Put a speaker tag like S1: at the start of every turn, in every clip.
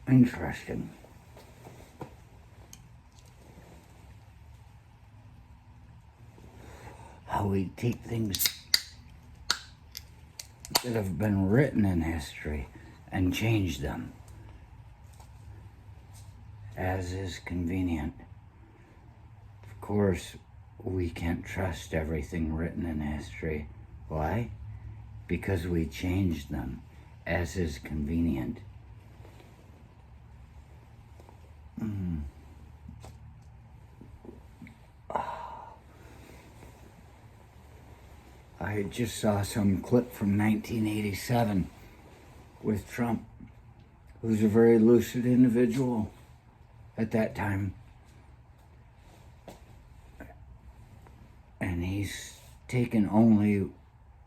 S1: Interesting. How we take things that have been written in history and change them as is convenient. Of course, we can't trust everything written in history. Why? Because we change them as is convenient. I just saw some clip from 1987 with Trump, who's a very lucid individual at that time. And he's taken only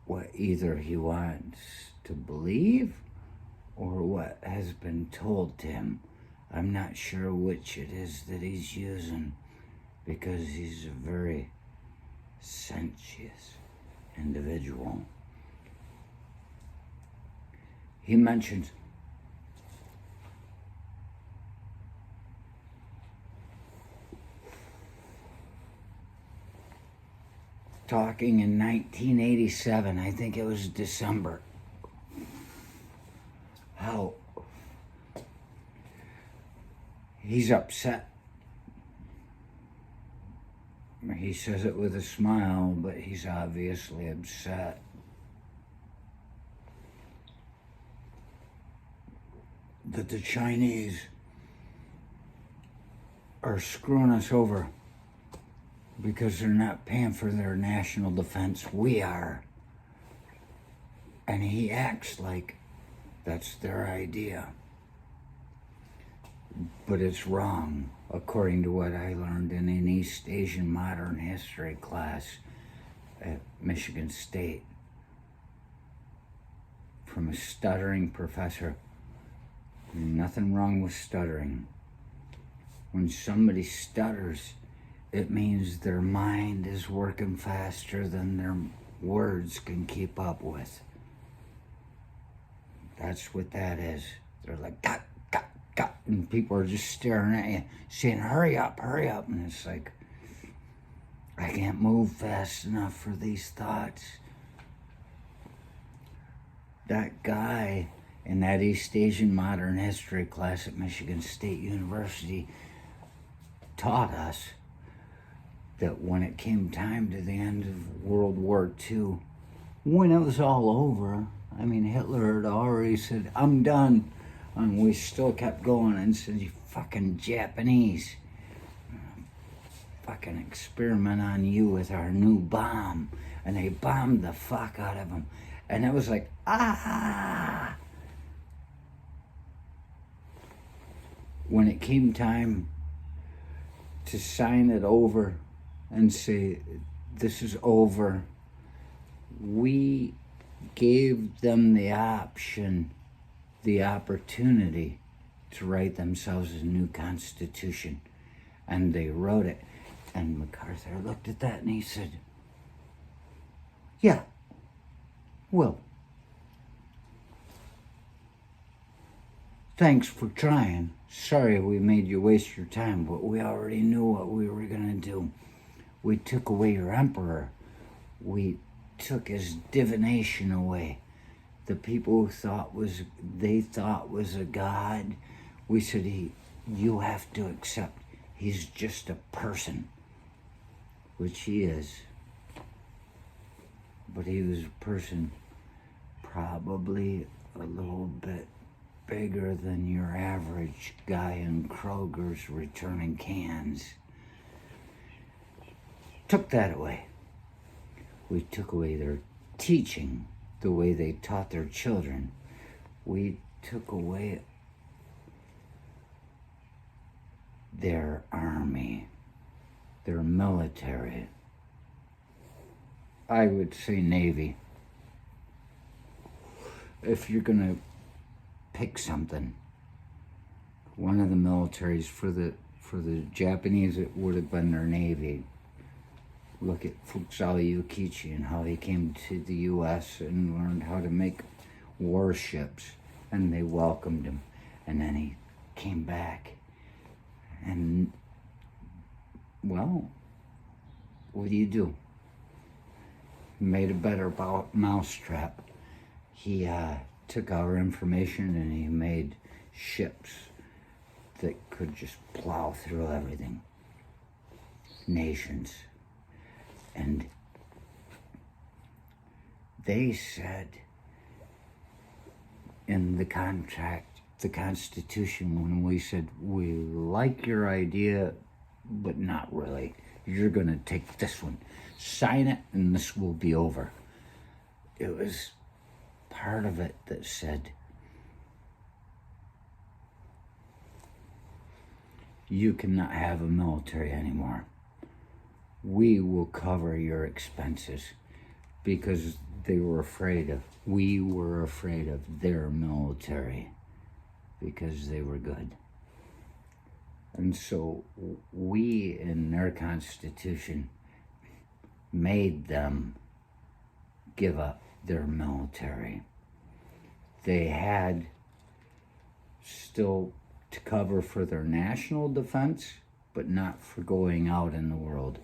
S1: what either he wants to believe or what has been told to him. I'm not sure which it is that he's using, because he's a very sensuous individual. He mentions talking in 1987, I think it was December, how he's upset. He says it with a smile, but he's obviously upset. That the Chinese are screwing us over because they're not paying for their national defense. We are. And he acts like that's their idea. But it's wrong, according to what I learned in an East Asian modern history class at Michigan State from a stuttering professor. Nothing wrong with stuttering. When somebody stutters, it means their mind is working faster than their words can keep up with. That's what that is. They're like, got, and people are just staring at you, saying, hurry up. And it's like, I can't move fast enough for these thoughts. That guy in that East Asian modern history class at Michigan State University taught us that when it came time to the end of World War II, when it was all over, I mean, Hitler had already said, I'm done. And we still kept going and said, you fucking Japanese. Fucking experiment on you with our new bomb. And they bombed the fuck out of them. And it was like, ah! When it came time to sign it over and say, this is over, we gave them the option, the opportunity to write themselves a new constitution. And they wrote it. And MacArthur looked at that and he said, yeah, well, thanks for trying. Sorry we made you waste your time, but we already knew what we were going to do. We took away your emperor. We took his divination away. The people who they thought was a god, we said, you have to accept he's just a person, which he is. But he was a person probably a little bit bigger than your average guy in Kroger's returning cans. Took that away. We took away their teaching, the way they taught their children. We took away their army, their military. I would say Navy. If you're gonna pick something, one of the militaries for the Japanese, it would have been their Navy. Look at Fukuzawa Yukichi and how he came to the U.S. and learned how to make warships, and they welcomed him. And then he came back. And, well, what do? Made a better mousetrap. He took our information and he made ships that could just plow through everything. Nations. And they said in the contract, the Constitution, when we said, we like your idea, but not really. You're going to take this one. Sign it and this will be over. It was part of it that said, you cannot have a military anymore. We will cover your expenses, because we were afraid of their military because they were good. And so we, in their Constitution, made them give up their military. They had still to cover for their national defense, but not for going out in the world.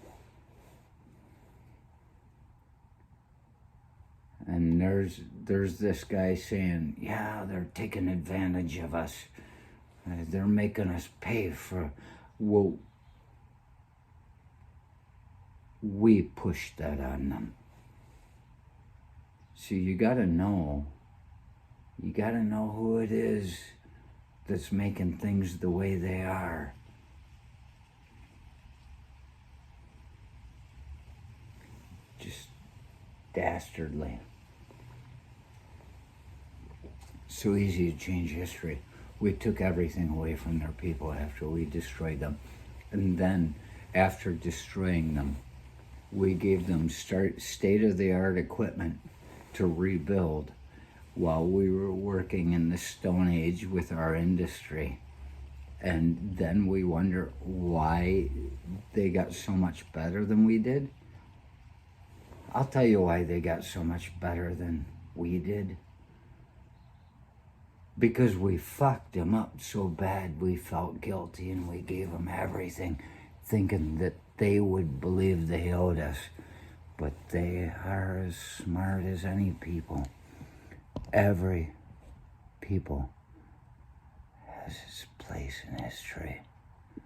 S1: And there's this guy saying, yeah, they're taking advantage of us. They're making us pay for, well, we pushed that on them. So you gotta know who it is that's making things the way they are. Just dastardly. So easy to change history. We took everything away from their people after we destroyed them. And then, after destroying them, we gave them state-of-the-art equipment to rebuild while we were working in the Stone Age with our industry. And then we wonder why they got so much better than we did. I'll tell you why they got so much better than we did. Because we fucked them up so bad, we felt guilty, and we gave them everything, thinking that they would believe they owed us. But they are as smart as any people. Every people has its place in history.